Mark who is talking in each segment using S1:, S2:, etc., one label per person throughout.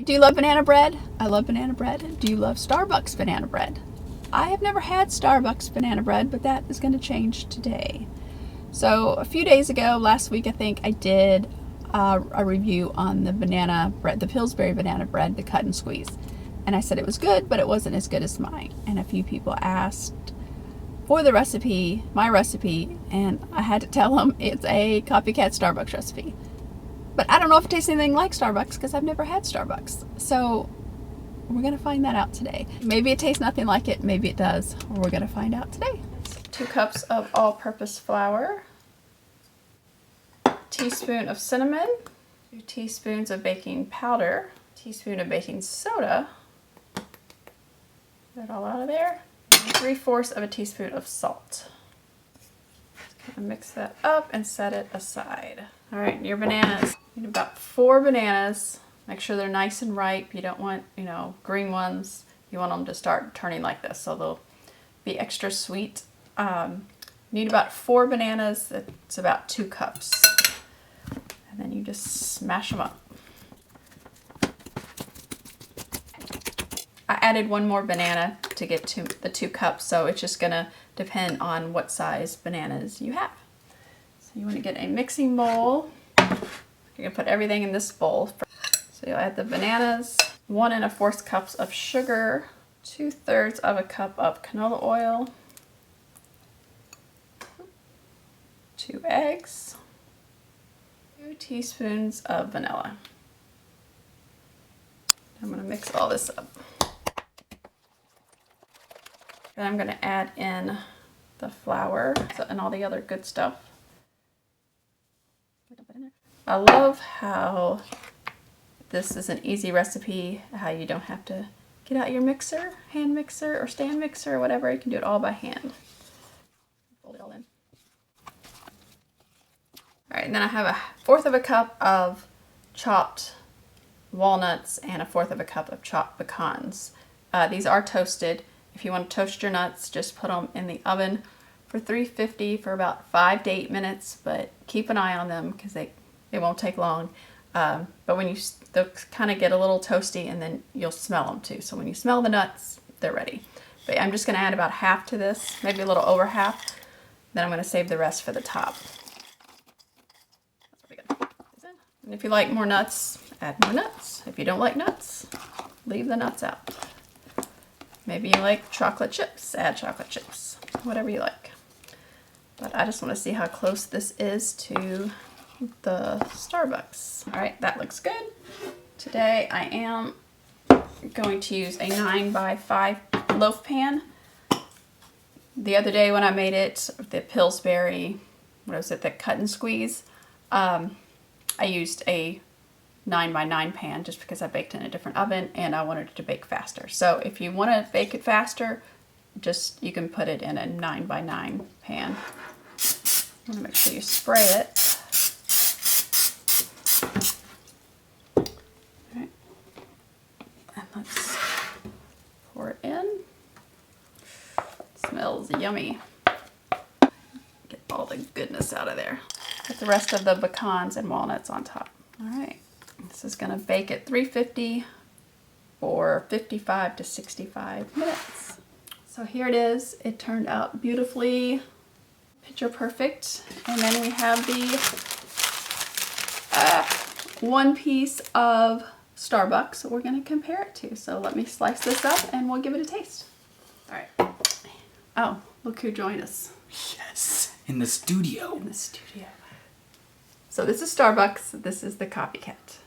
S1: Do you love banana bread? I love banana bread. Do you love Starbucks banana bread? I have never had Starbucks banana bread, but that is going to change today. So a few days ago, last week I think, I did a review on the banana bread, the Pillsbury banana bread, the cut and squeeze. And I said it was good, but it wasn't as good as mine. And a few people asked for the recipe, my recipe, and I had to tell them it's a Copycat Starbucks recipe. But I don't know if it tastes anything like Starbucks because I've never had Starbucks. So we're going to find that out today. Maybe it tastes nothing like it, maybe it does. We're going to find out today. 2 cups of all-purpose flour, a teaspoon of cinnamon, 2 teaspoons of baking powder, a teaspoon of baking soda, get that all out of there, and 3/4 of a teaspoon of salt. Just kind of mix that up and set it aside. All right, your bananas. You need about 4 bananas. Make sure they're nice and ripe. You don't want, green ones. You want them to start turning like this, so they'll be extra sweet. You need about 4 bananas. It's about 2 cups. And then you just smash them up. I added 1 more banana to get to the 2 cups, so it's just gonna depend on what size bananas you have. So you want to get a mixing bowl. You're gonna put everything in this bowl. So you'll add the bananas, 1 1/4 cups of sugar, 2/3 of a cup of canola oil, 2 eggs, 2 teaspoons of vanilla. I'm going to mix all this up. Then I'm going to add in the flour and all the other good stuff. I love how this is an easy recipe, how you don't have to get out your mixer, hand mixer or stand mixer or whatever. You can do it all by hand. Fold it all in. All right, and then I have 1/4 of a cup of chopped walnuts and 1/4 of a cup of chopped pecans. These are toasted. If you want to toast your nuts, just put them in the oven for 350 for about 5 to 8 minutes, but keep an eye on them because it won't take long. But when they'll kind of get a little toasty, and then you'll smell them too. So when you smell the nuts, they're ready. But I'm just going to add about half to this, maybe a little over half. Then I'm going to save the rest for the top. And if you like more nuts, add more nuts. If you don't like nuts, leave the nuts out. Maybe you like chocolate chips, add chocolate chips, whatever you like. But I just want to see how close this is to the Starbucks. All right, that looks good. Today I am going to use a 9x5 loaf pan. The other day when I made it, the Pillsbury, the cut and squeeze, I used a 9x9 pan just because I baked in a different oven and I wanted it to bake faster. So if you want to bake it faster, you can put it in a 9x9 pan. You want to make sure you spray it. All right. And let's pour it in. It smells yummy. Get all the goodness out of there. Put the rest of the pecans and walnuts on top. All right, this is gonna bake at 350 for 55 to 65 minutes. So here it is. It turned out beautifully, picture perfect. And then we have the 1 piece of Starbucks we're gonna compare it to. So let me slice this up and we'll give it a taste. All right. Oh, look who joined us.
S2: Yes, in the studio.
S1: In the studio. So this is Starbucks, this is the Copycat.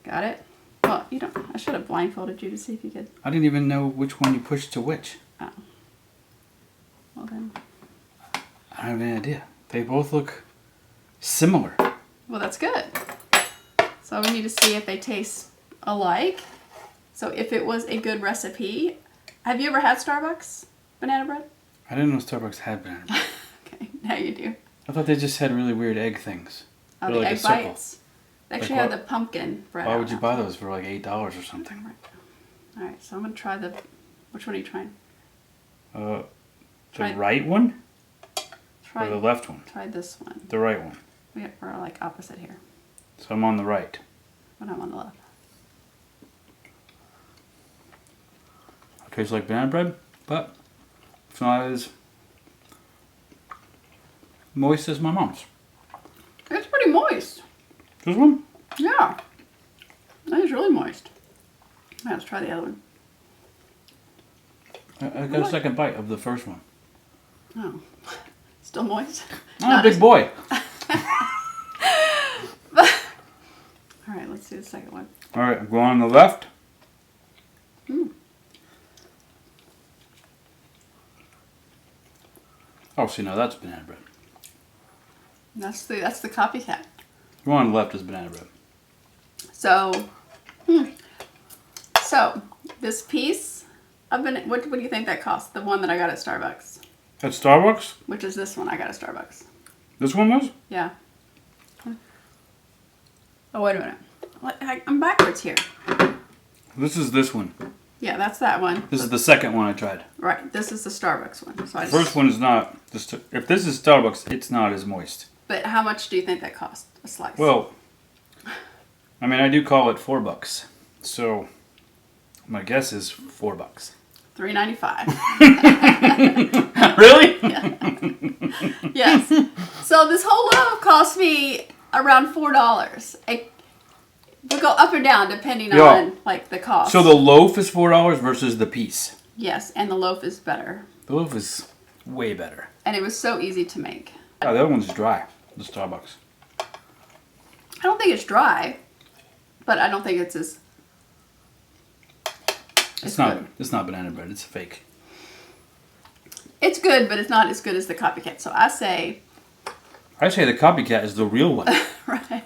S1: Got it? Well, I should have blindfolded you to see if you could.
S2: I didn't even know which one you pushed to which.
S1: Oh. Well then.
S2: I don't have any idea. They both look similar.
S1: Well, that's good. So we need to see if they taste alike. So if it was a good recipe. Have you ever had Starbucks banana bread?
S2: I didn't know Starbucks had banana bread.
S1: Okay, now you do.
S2: I thought they just had really weird egg things.
S1: Oh, the egg bites. They actually had the pumpkin bread.
S2: Why would you buy those for like $8 or something?
S1: All right, so I'm going to try which one are you trying?
S2: The right one? Or the left one?
S1: Try this one.
S2: The right one.
S1: We're like opposite here.
S2: So I'm on the right.
S1: When I'm on the left.
S2: Tastes like banana bread, but it's not as moist as my mom's.
S1: It's pretty moist.
S2: This one?
S1: Yeah. That is really moist. Let's try the other one.
S2: I got a second bite of the first one.
S1: Oh. Still moist?
S2: I'm a big boy.
S1: Alright, let's do the second one.
S2: Alright, I'm going on the left. Oh, see, now that's banana bread.
S1: That's the copycat.
S2: The one on the left is banana bread.
S1: So, so this piece of banana, what do you think that cost? The one that I got at Starbucks,
S2: At Starbucks?
S1: which is this one I got at Starbucks.
S2: This one was?
S1: Yeah. Oh, wait a minute. I'm backwards here.
S2: This is this one.
S1: Yeah, that's that one.
S2: This is the second one I tried.
S1: Right. This is the Starbucks one. So
S2: The first one is not. If this is Starbucks, it's not as moist.
S1: But how much do you think that cost a slice?
S2: Well, I mean, I do call it $4. So my guess is $4.
S1: $3.95.
S2: Really?
S1: Yeah. Yes. So this whole loaf cost me around $4. It will go up or down depending on like the cost.
S2: So the loaf is $4 versus the piece.
S1: Yes, and the loaf is better.
S2: The loaf is way better.
S1: And it was so easy to make.
S2: Oh, the other one's dry. The Starbucks.
S1: I don't think it's dry, but I don't think it's as.
S2: It's not.
S1: Good.
S2: It's not banana bread. It's fake.
S1: It's good, but it's not as good as the copycat. So I say.
S2: I say the copycat is the real one.
S1: Right.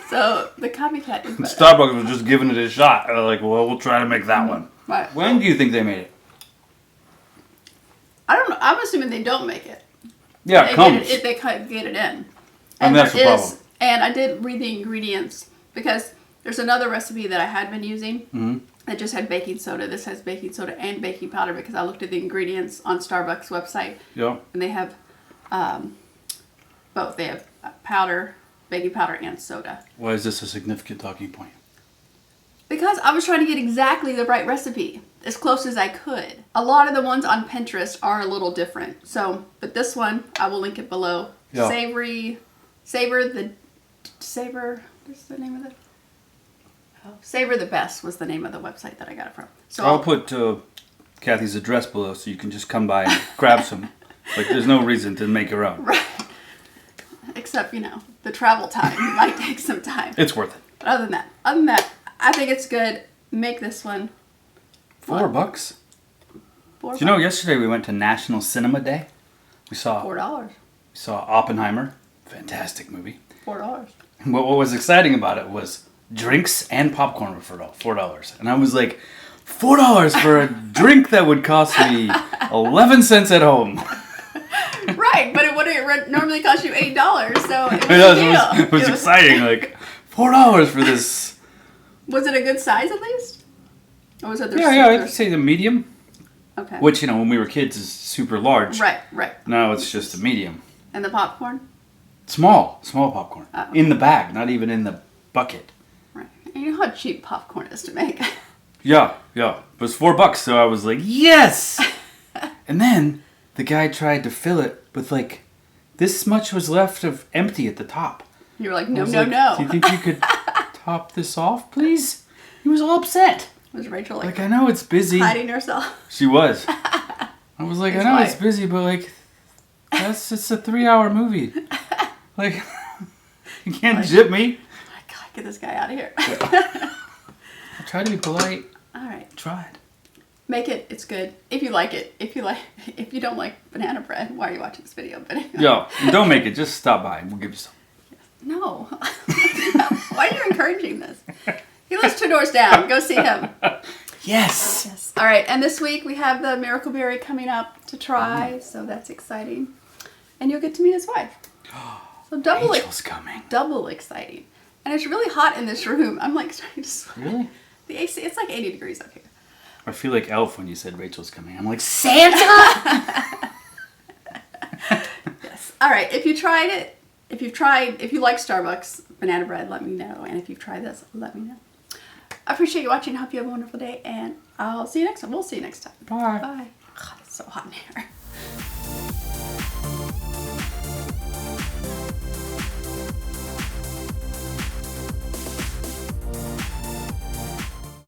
S1: So the copycat is better.
S2: Starbucks was just giving it a shot. They're like, well, we'll try to make that one.
S1: Right.
S2: When do you think they made it?
S1: I don't know. I'm assuming they don't make it.
S2: Yeah, it comes.
S1: They get it in.
S2: And that's the
S1: there
S2: problem.
S1: And I did read the ingredients because there's another recipe that I had been using that just had baking soda. This has baking soda and baking powder because I looked at the ingredients on Starbucks website.
S2: Yeah.
S1: And they have both. They have powder, baking powder, and soda.
S2: Why is this a significant talking point?
S1: Because I was trying to get exactly the right recipe, as close as I could. A lot of the ones on Pinterest are a little different. So, but this one, I will link it below.
S2: Yeah.
S1: What's the name of it? Oh, Savor the Best was the name of the website that I got it from. So
S2: I'll put Kathy's address below so you can just come by and grab some. Like, there's no reason to make your own.
S1: Right. Except, the travel time might take some time.
S2: It's worth it.
S1: But other than that, I think it's good. Make this one.
S2: $4?
S1: $4.
S2: Do you know, yesterday we went to National Cinema Day. We saw
S1: $4.
S2: We saw Oppenheimer. Fantastic movie.
S1: $4.
S2: And what was exciting about it was drinks and popcorn were for $4. And I was like, $4 for a drink that would cost me 11 cents at home.
S1: Right, but it would normally cost you $8, so it was a deal.
S2: It was exciting, like, $4 for this.
S1: Was it a good size at least? Or was it their
S2: Yeah, I'd say the medium.
S1: Okay.
S2: Which, when we were kids is super large.
S1: Right.
S2: Now it's just a medium.
S1: And the popcorn?
S2: Small popcorn.
S1: Okay.
S2: In the bag, not even in the bucket.
S1: Right. And you know how cheap popcorn is to make.
S2: Yeah. It was $4, so I was like, yes! And then the guy tried to fill it with like, this much was left of empty at the top.
S1: You were like, no.
S2: Do you think you could top this off, please? He was all upset.
S1: Was Rachel
S2: Like, I know it's busy.
S1: hiding herself?
S2: She was. I was like, I know it's busy, but like, it's a 3-hour movie. Like, you can't jip me.
S1: God, get this guy out of here.
S2: I try to be polite.
S1: All right.
S2: Try it.
S1: Make it. It's good. If you like it. If you don't like banana bread, why are you watching this video? But anyway.
S2: Yo, don't make it. Just stop by and we'll give you some.
S1: No. Why are you encouraging this? He lives 2 doors down. Go see him.
S2: Yes.
S1: All right. And this week we have the Miracle Berry coming up to try. So that's exciting. And you'll get to meet his wife. So
S2: Rachel's coming.
S1: Double exciting. And it's really hot in this room. I'm like starting to sweat.
S2: Really?
S1: The AC, it's like 80 degrees up here.
S2: I feel like Elf when you said Rachel's coming. I'm like, Santa!
S1: Yes. All right. If you like Starbucks banana bread, let me know. And if you've tried this, let me know. I appreciate you watching. I hope you have a wonderful day, and I'll see you next time. We'll see you next time.
S2: Bye.
S1: Bye. God, it's so hot in here.